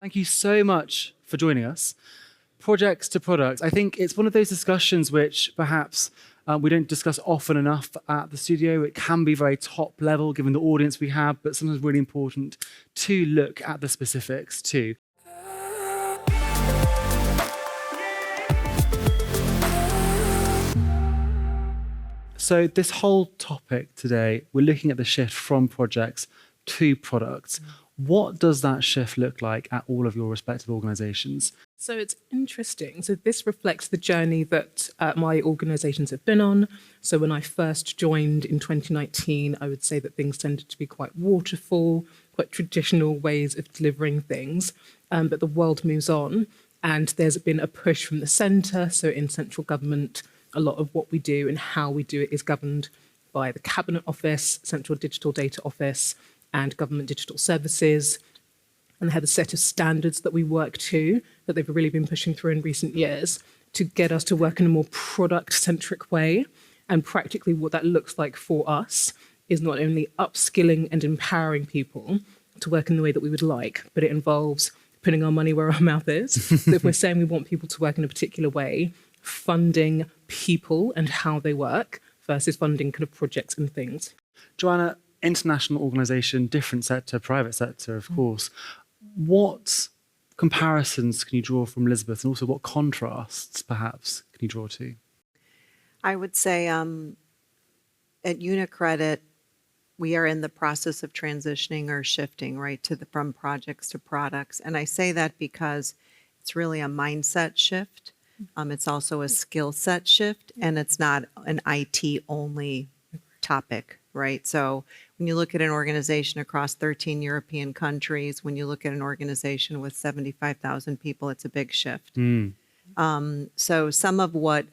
Thank you so much for joining us. Projects to products. I think it's one of those discussions which perhaps we don't discuss often enough at the studio. It can be very top level given the audience we have, but sometimes really important to look at the specifics too. So this whole topic today, we're looking at the shift from projects to products. What does that shift look like at all of your respective organizations? So it's interesting. So this reflects the journey that my organizations have been on. So when I first joined in 2019, I would say that things tended to be quite waterfall, quite traditional ways of delivering things. But the world moves on, and there's been a push from the centre. So in central government, a lot of what we do and how we do it is governed by the Cabinet Office, Central Digital Data Office, and Government Digital Services. And they have a set of standards that we work to, that they've really been pushing through in recent years to get us to work in a more product-centric way. And practically what that looks like for us is not only upskilling and empowering people to work in the way that we would like, but it involves putting our money where our mouth is. So if we're saying we want people to work in a particular way, funding people and how they work versus funding kind of projects and things. Joanna, international organisation, different sector, private sector, of course. What comparisons can you draw from Elizabeth, and also what contrasts, perhaps, can you draw to? I would say at UniCredit, we are in the process of transitioning or shifting, right, from projects to products. And I say that because it's really a mindset shift. It's also a skill set shift, and it's not an IT only topic, right? So when you look at an organization across 13 European countries, when you look at an organization with 75,000 people, it's a big shift. So some of what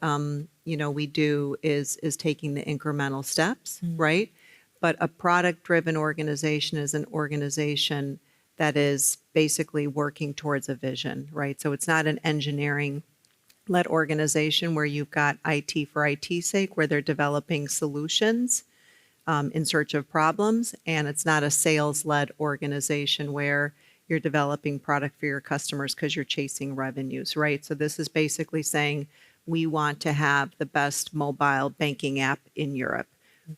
we do is taking the incremental steps, right? But a product-driven organization is an organization that is basically working towards a vision, right? So it's not an engineering-led organization where you've got IT for IT's sake, where they're developing solutions in search of problems, and it's not a sales-led organization where you're developing product for your customers because you're chasing revenues, right? So this is basically saying we want to have the best mobile banking app in Europe.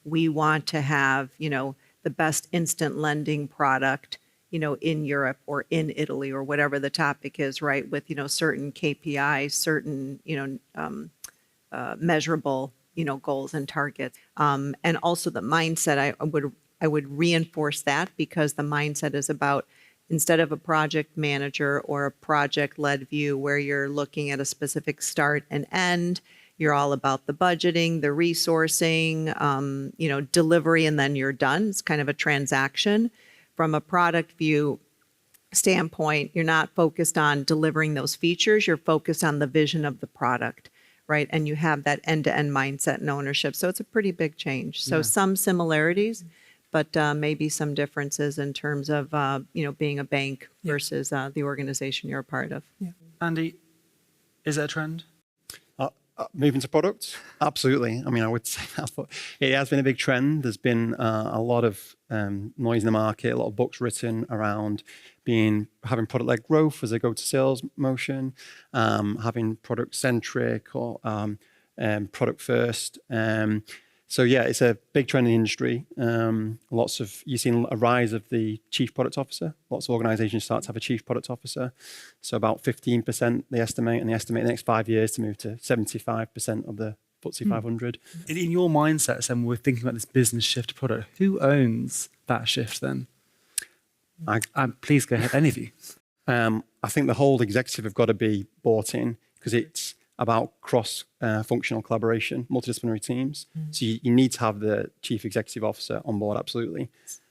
We want to have, the best instant lending product, in Europe or in Italy or whatever the topic is, right? With, certain KPIs, certain, measurable, goals and targets. And also the mindset, I would reinforce that, because the mindset is about, instead of a project manager or a project-led view where you're looking at a specific start and end, you're all about the budgeting, the resourcing, delivery, and then you're done. It's kind of a transaction. From a product view standpoint, you're not focused on delivering those features, you're focused on the vision of the product, right? And you have that end-to-end mindset and ownership. So it's a pretty big change. So some similarities, but maybe some differences in terms of, being a bank versus the organization you're a part of. Andy, is that a trend? Moving to products? Absolutely. I mean, I would say that, but it has been a big trend. There's been a lot of noise in the market, a lot of books written around having product-led growth as a go-to sales motion, having product-centric or product first. So yeah, it's a big trend in the industry. You've seen a rise of the chief product officer. Lots of organizations start to have a chief product officer. So about 15% they estimate, and they estimate the next 5 years to move to 75% of the FTSE 500. In your mindset, when we're thinking about this business shift to product, who owns that shift then? Please go ahead, any of you. I think the whole executive have got to be bought in, because it's about cross-functional collaboration, multidisciplinary teams. So you need to have the chief executive officer on board, absolutely.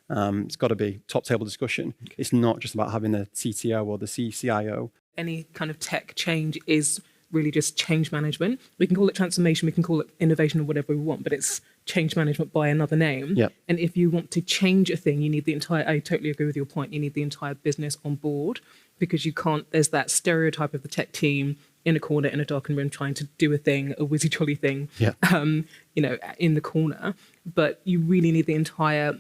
It's got to be top table discussion. It's not just about having the CTO or the CIO. Any kind of tech change is really just change management. We can call it transformation, we can call it innovation or whatever we want, but it's change management by another name. And if you want to change a thing, you need I totally agree with your point, you need the entire business on board, because you can't, there's that stereotype of the tech team in a corner in a darkened room trying to do a thing, a whizzy jolly thing, in the corner. But you really need the entire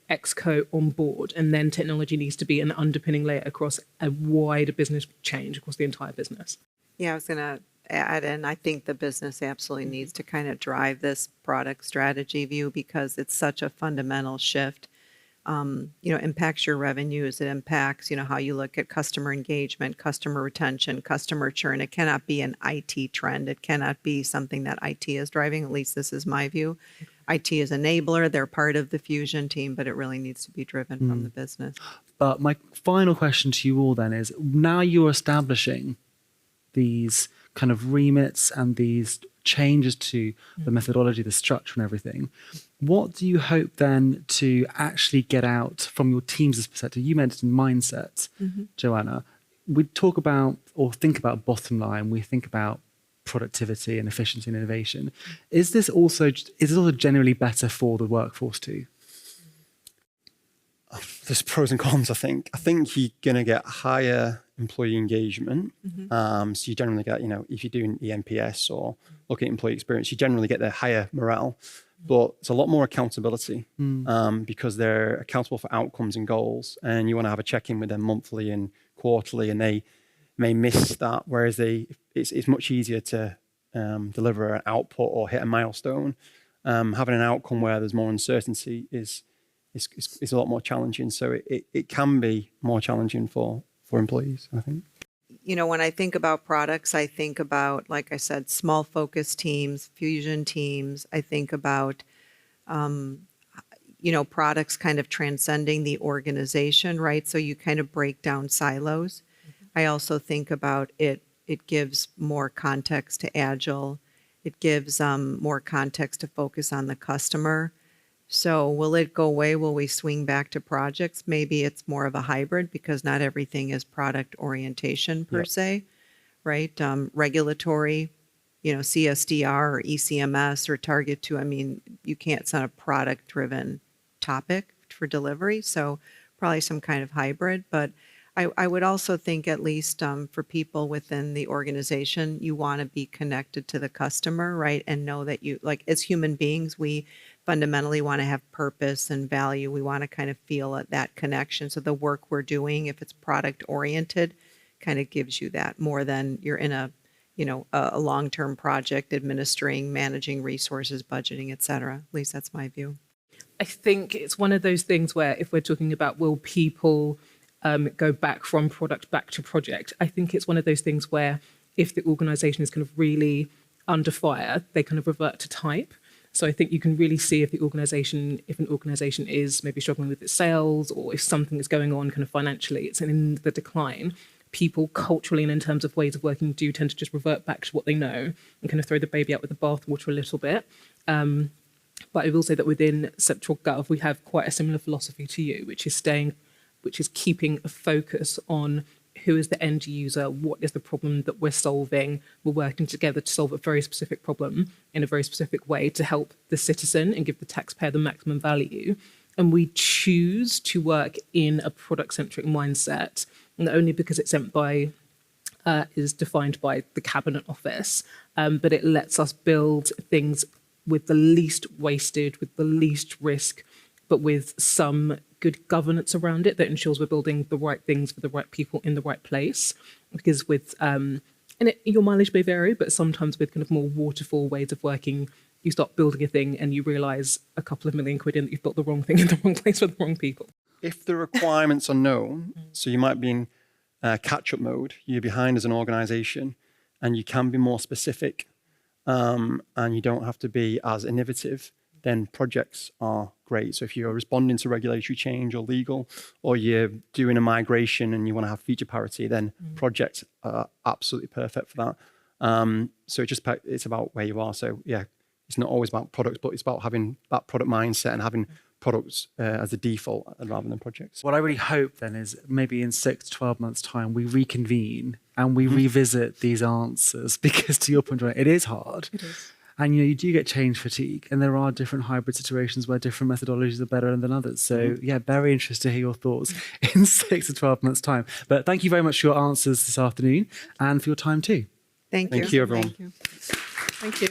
exco on board, and then technology needs to be an underpinning layer across a wider business change across the entire business. Yeah, I was going to add in, I think the business absolutely needs to kind of drive this product strategy view because it's such a fundamental shift. Impacts your revenues. It impacts, how you look at customer engagement, customer retention, customer churn. It cannot be an IT trend. It cannot be something that IT is driving. At least this is my view. IT is enabler. They're part of the Fusion team, but it really needs to be driven from the business. But my final question to you all then is, now you're establishing these kind of remits and these changes to the methodology, the structure and everything, what do you hope then to actually get out from your team's perspective? You mentioned mindset, Joanna. We talk about or think about bottom line, we think about productivity and efficiency and innovation. Is this also generally better for the workforce too? There's pros and cons, I think. I think you're going to get higher employee engagement. So you generally get, if you're doing EMPS or looking at employee experience, you generally get the higher morale. But it's a lot more accountability because they're accountable for outcomes and goals. And you want to have a check-in with them monthly and quarterly, and they may miss that. Whereas it's much easier to deliver an output or hit a milestone. Having an outcome where there's more uncertainty is a lot more challenging. So it can be more challenging for employees, I think. When I think about products, I think about, like I said, small focus teams, fusion teams. I think about, products kind of transcending the organization, right? So you kind of break down silos. I also think about it gives more context to agile. It gives more context to focus on the customer. So will it go away? Will we swing back to projects? Maybe it's more of a hybrid because not everything is product orientation per se, right? Regulatory, CSDR or ECMS or Target 2. You can't set a product-driven topic for delivery. So probably some kind of hybrid. But I would also think at least for people within the organization, you want to be connected to the customer, right? And know that as human beings, we fundamentally want to have purpose and value. We want to kind of feel that connection. So the work we're doing, if it's product oriented, kind of gives you that more than you're in a long-term project, administering, managing resources, budgeting, et cetera. At least that's my view. I think it's one of those things where if we're talking about will people go back from product back to project, I think it's one of those things where if the organization is kind of really under fire, they kind of revert to type. So I think you can really see if an organization is maybe struggling with its sales, or if something is going on kind of financially, it's in the decline. People culturally and in terms of ways of working do tend to just revert back to what they know and kind of throw the baby out with the bathwater a little bit. But I will say that within Central Gov, we have quite a similar philosophy to you, which is keeping a focus on who is the end user, what is the problem that we're solving. We're working together to solve a very specific problem in a very specific way to help the citizen and give the taxpayer the maximum value. And we choose to work in a product-centric mindset, not only because it's is defined by the Cabinet Office, but it lets us build things with the least wasted, with the least risk, but with some good governance around it that ensures we're building the right things for the right people in the right place. Because your mileage may vary, but sometimes with kind of more waterfall ways of working, you start building a thing and you realise a couple of million quid in that you've built the wrong thing in the wrong place for the wrong people. If the requirements are known, so you might be in catch-up mode, you're behind as an organisation, and you can be more specific, and you don't have to be as innovative, then projects are great. So if you're responding to regulatory change or legal, or you're doing a migration and you want to have feature parity, then projects are absolutely perfect for that. So it's about where you are. So yeah, it's not always about products, but it's about having that product mindset and having products as the default rather than projects. What I really hope then is maybe in 6 to 12 months' time, we reconvene and we revisit these answers, because to your point, it is hard. It is. And you do get change fatigue, and there are different hybrid situations where different methodologies are better than others. So yeah, very interested to hear your thoughts in 6 to 12 months' time. But thank you very much for your answers this afternoon and for your time too. Thank you. Thank you, everyone. Thank you.